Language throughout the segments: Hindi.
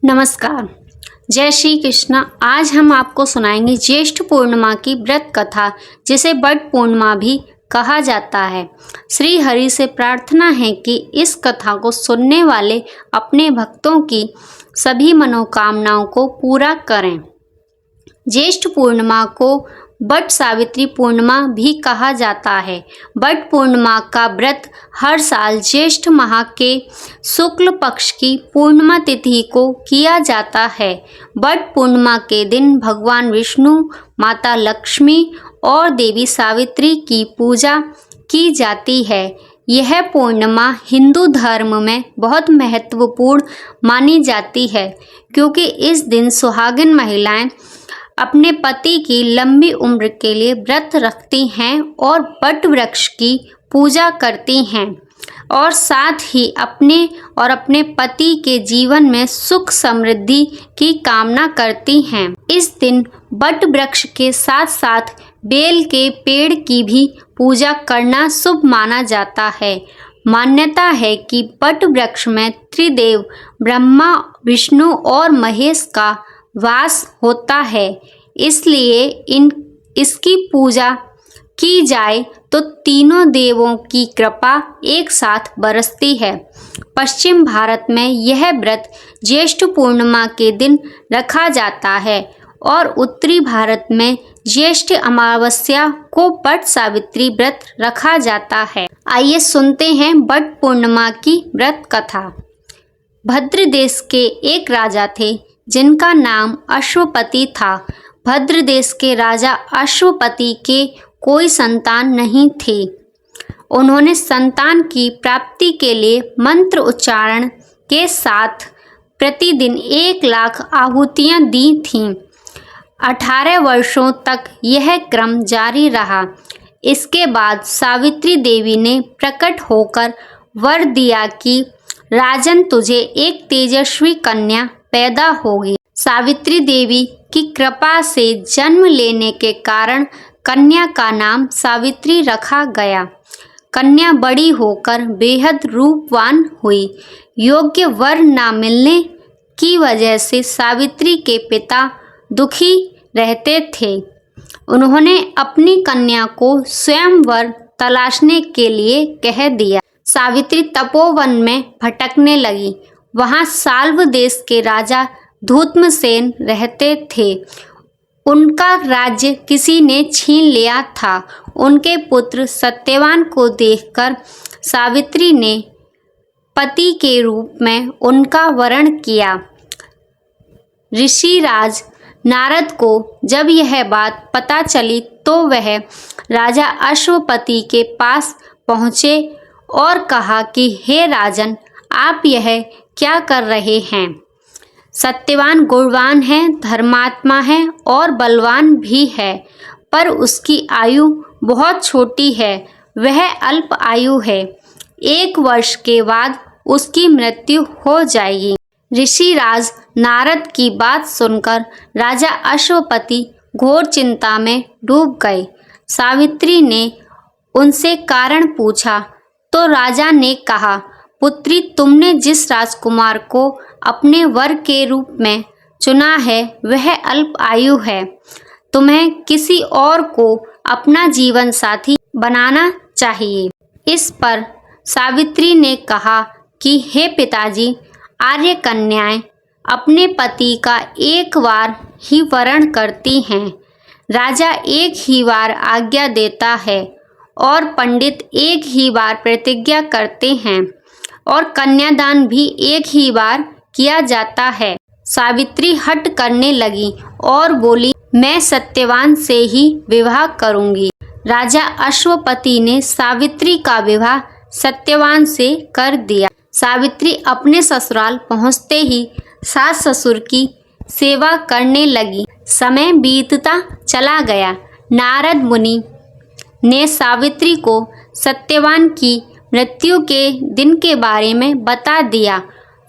नमस्कार। जय श्री कृष्ण। आज हम आपको सुनाएंगे ज्येष्ठ पूर्णिमा की व्रत कथा, जिसे बट पूर्णिमा भी कहा जाता है। श्री हरि से प्रार्थना है कि इस कथा को सुनने वाले अपने भक्तों की सभी मनोकामनाओं को पूरा करें। ज्येष्ठ पूर्णिमा को बट सावित्री पूर्णिमा भी कहा जाता है। बट पूर्णिमा का व्रत हर साल ज्येष्ठ माह के शुक्ल पक्ष की पूर्णिमा तिथि को किया जाता है। बट पूर्णिमा के दिन भगवान विष्णु, माता लक्ष्मी और देवी सावित्री की पूजा की जाती है। यह पूर्णिमा हिंदू धर्म में बहुत महत्वपूर्ण मानी जाती है, क्योंकि इस दिन सुहागिन महिलाएं अपने पति की लंबी उम्र के लिए व्रत रखती हैं और बट वृक्ष की पूजा करती हैं और साथ ही अपने और अपने पति के जीवन में सुख समृद्धि की कामना करती हैं। इस दिन बट वृक्ष के साथ साथ बेल के पेड़ की भी पूजा करना शुभ माना जाता है। मान्यता है कि बट वृक्ष में त्रिदेव ब्रह्मा, विष्णु और महेश का वास होता है, इसलिए इसकी पूजा की जाए तो तीनों देवों की कृपा एक साथ बरसती है। पश्चिम भारत में यह व्रत ज्येष्ठ पूर्णिमा के दिन रखा जाता है और उत्तरी भारत में ज्येष्ठ अमावस्या को बट सावित्री व्रत रखा जाता है। आइए सुनते हैं बट पूर्णिमा की व्रत कथा। भद्र देश के एक राजा थे जिनका नाम अश्वपति था। भद्र देश के राजा अश्वपति के कोई संतान नहीं थे। उन्होंने संतान की प्राप्ति के लिए मंत्र उच्चारण के साथ प्रतिदिन 1,00,000 आहुतियाँ दी थीं। 18 वर्षों तक यह क्रम जारी रहा। इसके बाद सावित्री देवी ने प्रकट होकर वर दिया कि राजन, तुझे एक तेजस्वी कन्या पैदा होगी। सावित्री देवी की कृपा से जन्म लेने के कारण कन्या का नाम सावित्री रखा गया। कन्या बड़ी होकर बेहद रूपवान हुई। योग्य वर न मिलने की वजह से सावित्री के पिता दुखी रहते थे। उन्होंने अपनी कन्या को स्वयं वर तलाशने के लिए कह दिया। सावित्री तपोवन में भटकने लगी। वहाँ साल्व देश के राजा धूम्रसेन रहते थे। उनका राज्य किसी ने छीन लिया था। उनके पुत्र सत्यवान को देखकर सावित्री ने पति के रूप में उनका वरण किया। ऋषिराज नारद को जब यह बात पता चली तो वह राजा अश्वपति के पास पहुँचे और कहा कि हे राजन, आप यह क्या कर रहे हैं? सत्यवान गुणवान है, धर्मात्मा है और बलवान भी है, पर उसकी आयु बहुत छोटी है। वह अल्प आयु है। 1 वर्ष के बाद उसकी मृत्यु हो जाएगी। ऋषिराज नारद की बात सुनकर राजा अश्वपति घोर चिंता में डूब गए। सावित्री ने उनसे कारण पूछा तो राजा ने कहा, पुत्री, तुमने जिस राजकुमार को अपने वर के रूप में चुना है वह अल्प आयु है। तुम्हें किसी और को अपना जीवन साथी बनाना चाहिए। इस पर सावित्री ने कहा कि हे पिताजी, आर्य कन्याएं अपने पति का एक बार ही वरण करती हैं। राजा एक ही बार आज्ञा देता है और पंडित एक ही बार प्रतिज्ञा करते हैं और कन्यादान भी एक ही बार किया जाता है। सावित्री हठ करने लगी और बोली, मैं सत्यवान से ही विवाह करूंगी। राजा अश्वपति ने सावित्री का विवाह सत्यवान से कर दिया। सावित्री अपने ससुराल पहुंचते ही सास ससुर की सेवा करने लगी। समय बीतता चला गया। नारद मुनि ने सावित्री को सत्यवान की मृत्यु के दिन के बारे में बता दिया।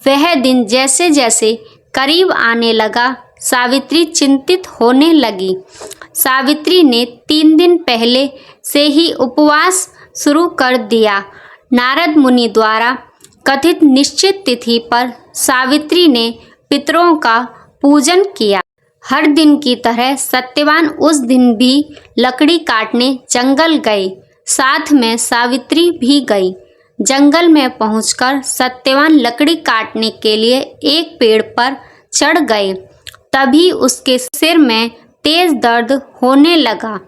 वह दिन जैसे जैसे करीब आने लगा, सावित्री चिंतित होने लगी। सावित्री ने 3 दिन पहले से ही उपवास शुरू कर दिया। नारद मुनि द्वारा कथित निश्चित तिथि पर सावित्री ने पितरों का पूजन किया। हर दिन की तरह सत्यवान उस दिन भी लकड़ी काटने जंगल गए। साथ में सावित्री भी गई। जंगल में पहुंचकर सत्यवान लकड़ी काटने के लिए एक पेड़ पर चढ़ गए। तभी उसके सिर में तेज दर्द होने लगा।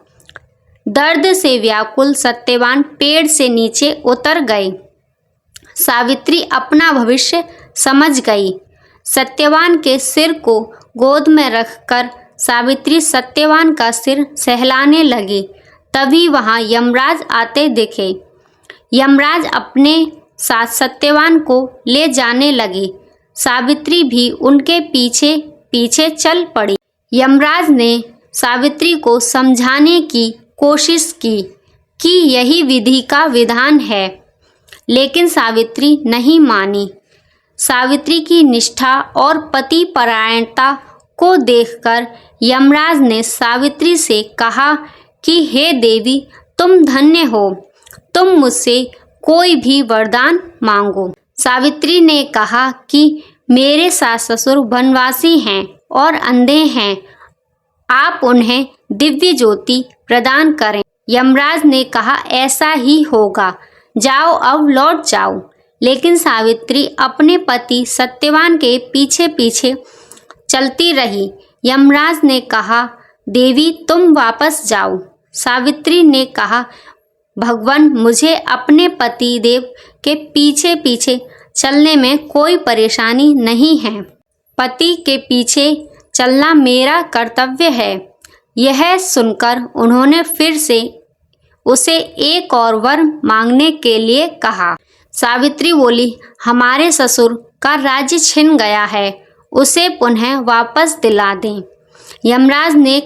दर्द से व्याकुल सत्यवान पेड़ से नीचे उतर गए। सावित्री अपना भविष्य समझ गई। सत्यवान के सिर को गोद में रखकर सावित्री सत्यवान का सिर सहलाने लगी। तभी वहां यमराज आते दिखे। यमराज अपने साथ सत्यवान को ले जाने लगे। सावित्री भी उनके पीछे पीछे चल पड़ी। यमराज ने सावित्री को समझाने की कोशिश की कि यही विधि का विधान है, लेकिन सावित्री नहीं मानी। सावित्री की निष्ठा और पति परायणता को देखकर यमराज ने सावित्री से कहा कि हे देवी, तुम धन्य हो, तुम मुझसे कोई भी वरदान मांगो। सावित्री ने कहा कि मेरे सास ससुर वनवासी हैं और अंधे हैं, आप उन्हें दिव्य ज्योति प्रदान करें। यमराज ने कहा ऐसा ही होगा, जाओ अब लौट जाओ। लेकिन सावित्री अपने पति सत्यवान के पीछे पीछे चलती रही। यमराज ने कहा देवी तुम वापस जाओ। सावित्री ने कहा भगवान, मुझे अपने पति देव के पीछे पीछे चलने में कोई परेशानी नहीं है। पति के पीछे चलना मेरा कर्तव्य है। यह सुनकर उन्होंने फिर से उसे एक और वर मांगने के लिए कहा। सावित्री बोली, हमारे ससुर का राज्य छिन गया है, उसे पुनः वापस दिला दें। यमराज ने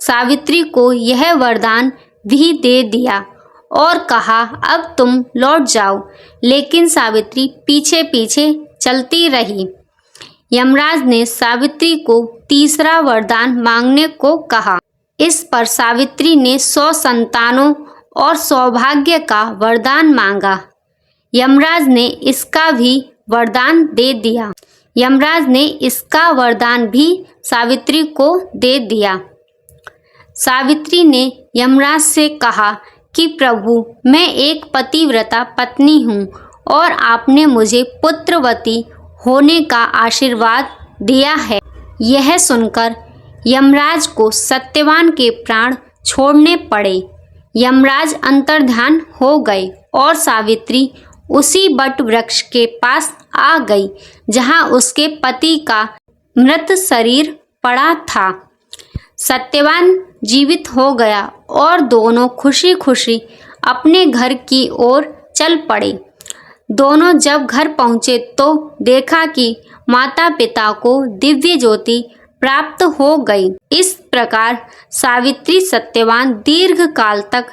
सावित्री को यह वरदान भी दे दिया और कहा अब तुम लौट जाओ। लेकिन सावित्री पीछे पीछे चलती रही। यमराज ने सावित्री को तीसरा वरदान मांगने को कहा। इस पर सावित्री ने 100 संतानों और सौभाग्य का वरदान मांगा। यमराज ने इसका भी वरदान दे दिया। यमराज ने इसका वरदान भी सावित्री को दे दिया। सावित्री ने यमराज से कहा कि प्रभु, मैं एक पतिव्रता पत्नी हूँ और आपने मुझे पुत्रवती होने का आशीर्वाद दिया है। यह सुनकर यमराज को सत्यवान के प्राण छोड़ने पड़े। यमराज अंतर्ध्यान हो गए और सावित्री उसी बट वृक्ष के पास आ गई जहाँ उसके पति का मृत शरीर पड़ा था। सत्यवान जीवित हो गया और दोनों खुशी खुशी अपने घर की ओर चल पड़े। दोनों जब घर पहुँचे तो देखा कि माता पिता को दिव्य ज्योति प्राप्त हो गई। इस प्रकार सावित्री सत्यवान दीर्घ काल तक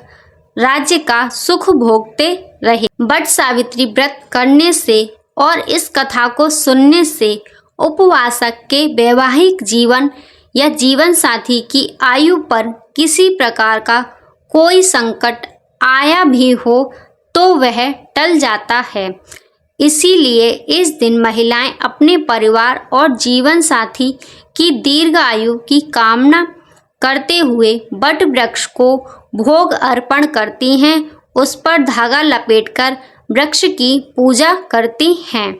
राज्य का सुख भोगते रहे। बट सावित्री व्रत करने से और इस कथा को सुनने से उपवासक के वैवाहिक जीवन या जीवन साथी की आयु पर किसी प्रकार का कोई संकट आया भी हो तो वह टल जाता है। इसीलिए इस दिन महिलाएं अपने परिवार और जीवन साथी की दीर्घ आयु की कामना करते हुए बट वृक्ष को भोग अर्पण करती हैं, उस पर धागा लपेटकर वृक्ष की पूजा करती हैं।